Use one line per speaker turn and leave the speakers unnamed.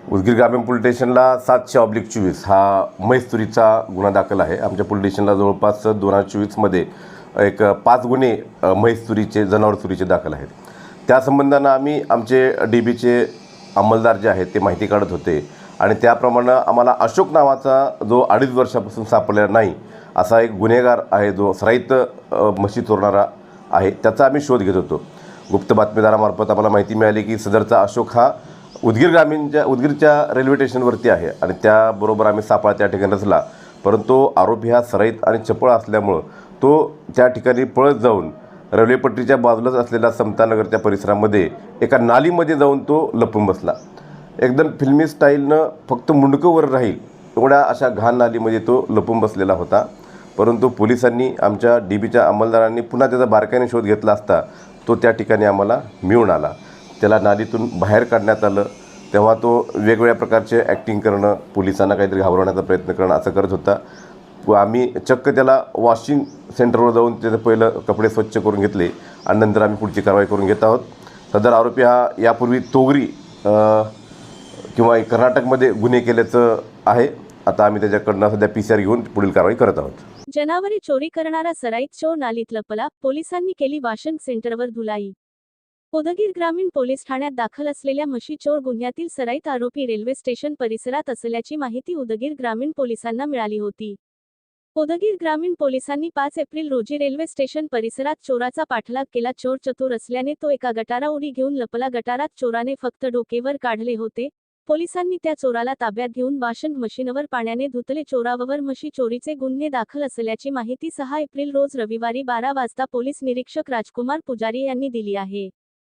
उदगीर ग्रामीण पोलीस स्टेशनला 700/24 हा म्हैस चोरीचा गुन्हा दाखल आहे। आमच्या पोलीस स्टेशनला जवळपास 2024मध्ये एक 5 गुन्हे म्हैस चोरीचे, जनावर चोरीचे दाखल आहेत। त्या संबंधानं आम्ही आमचे DBचे अंमलदार जे आहेत ते माहिती काढत होते आणि त्याप्रमाणे आम्हाला अशोक नावाचा जो 2.5 वर्षापासून सापडलेला नाही असा एक गुन्हेगार आहे, जो सराईत म्हशी चोरणारा आहे, त्याचा आम्ही शोध घेत होतो। गुप्त बातमीदारामार्फत आम्हाला माहिती मिळाली की सदरचा अशोक हा उदगीरच्या रेल्वे स्टेशनवरती आहे आणि त्याबरोबर आम्ही सापळा त्या ठिकाणी रचला, परंतु आरोपी हा सराईत आणि चपळ असल्यामुळं तो त्या ठिकाणी पळत जाऊन रेल्वेपट्टीच्या बाजूलाच असलेल्या समतानगरच्या परिसरामध्ये एका नालीमध्ये जाऊन तो लपून बसला। एकदम फिल्मी स्टाईलनं फक्त मुंडकं वर राहील एवढ्या अशा घाण नालीमध्ये तो लपून बसलेला होता। परंतु पोलिसांनी, आमच्या DBच्या अंमलदारांनी पुन्हा त्याचा बारकाईने शोध घेतला असता तो त्या ठिकाणी आम्हाला मिळून आला। त्याला नालीतून बाहेर काढण्यात आलं, तेव्हा तो वेगवेगळ्या प्रकारचे ॲक्टिंग करणं, पोलिसांना काहीतरी घाबरवण्याचा प्रयत्न करणं असं करत होता। आम्ही चक्क त्याला वॉशिंग सेंटरवर जाऊन त्याचं पहिलं कपडे स्वच्छ करून घेतले आणि नंतर आम्ही पुढची कारवाई करून घेत आहोत। सदर आरोपी हा यापूर्वी तोगरी किंवा कर्नाटकमध्ये गुन्हे केल्याचं आहे। आता आम्ही त्याच्याकडनं सध्या PCR घेऊन पुढील कारवाई करत आहोत।
जनावरे चोरी करणारा सराईत चोर नालीत लपला, पोलिसांनी केली वॉशिंग सेंटरवर धुलाई। उदगीर ग्रामीण पोलीस ठाण्यात दाखल असलेल्या म्हशी चोर गुन्ह्यातील सराईत आरोपी रेल्वे स्टेशन परिसरात असल्याची माहिती उदगीर ग्रामीण पोलिसांना मिळाली होती। उदगीर ग्रामीण पोलिसांनी 5 एप्रिल रोजी रेल्वे स्टेशन परिसरात चोराचा पाठलाग केला। चोर चतुर असल्याने तो एका गटारा उडी घेऊन लपला। गटारात चोराने फक्त डोकेवर काढले होते। पोलिसांनी त्या चोराला ताब्यात घेऊन वॉशिंग मशीनवर पाण्याने धुतले। चोरावर म्हशी चोरीचे गुन्हे दाखल असल्याची माहिती 6 एप्रिल रोज रविवारी 12 वाजता पोलीस निरीक्षक राजकुमार पुजारी यांनी दिली आहे।